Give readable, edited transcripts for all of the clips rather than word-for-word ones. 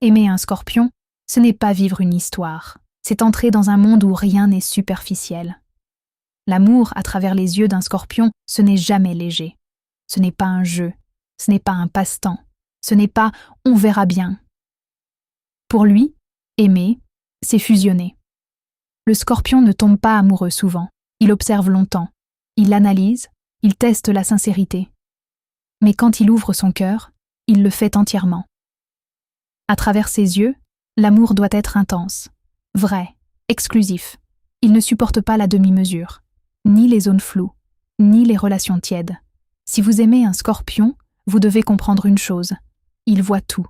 Aimer un scorpion, ce n'est pas vivre une histoire, c'est entrer dans un monde où rien n'est superficiel. L'amour à travers les yeux d'un scorpion, ce n'est jamais léger. Ce n'est pas un jeu, ce n'est pas un passe-temps, ce n'est pas « on verra bien ». Pour lui, aimer, c'est fusionner. Le scorpion ne tombe pas amoureux souvent, il observe longtemps, il analyse, il teste la sincérité. Mais quand il ouvre son cœur, il le fait entièrement. À travers ses yeux, l'amour doit être intense, vrai, exclusif. Il ne supporte pas la demi-mesure, ni les zones floues, ni les relations tièdes. Si vous aimez un scorpion, vous devez comprendre une chose. Il voit tout,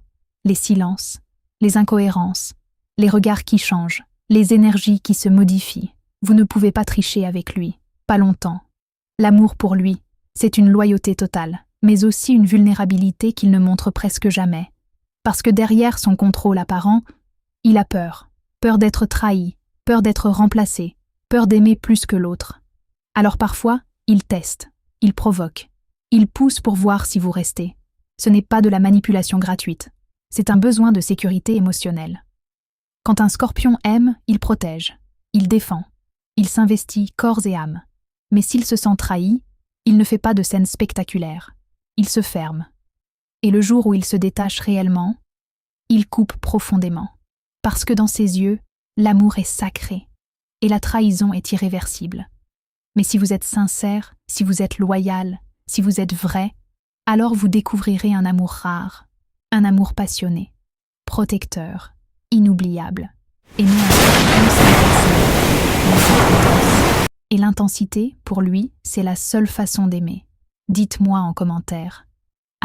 les silences, les incohérences, les regards qui changent, les énergies qui se modifient. Vous ne pouvez pas tricher avec lui, pas longtemps. L'amour pour lui, c'est une loyauté totale, mais aussi une vulnérabilité qu'il ne montre presque jamais. Parce que derrière son contrôle apparent, il a peur. Peur d'être trahi, peur d'être remplacé, peur d'aimer plus que l'autre. Alors parfois, il teste, il provoque, il pousse pour voir si vous restez. Ce n'est pas de la manipulation gratuite, c'est un besoin de sécurité émotionnelle. Quand un scorpion aime, il protège, il défend, il s'investit corps et âme. Mais s'il se sent trahi, il ne fait pas de scènes spectaculaires, il se ferme. Et le jour où il se détache réellement, il coupe profondément. Parce que dans ses yeux, l'amour est sacré et la trahison est irréversible. Mais si vous êtes sincère, si vous êtes loyal, si vous êtes vrai, alors vous découvrirez un amour rare, un amour passionné, protecteur, inoubliable. Aimer un scorpion, c'est intense. Et l'intensité, pour lui, c'est la seule façon d'aimer. Dites-moi en commentaire.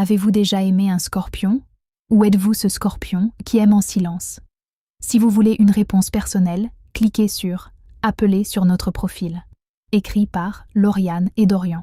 Avez-vous déjà aimé un scorpion? Ou êtes-vous ce scorpion qui aime en silence? Si vous voulez une réponse personnelle, cliquez sur « Appeler » sur notre profil. Écrit par Lauriane et Dorian.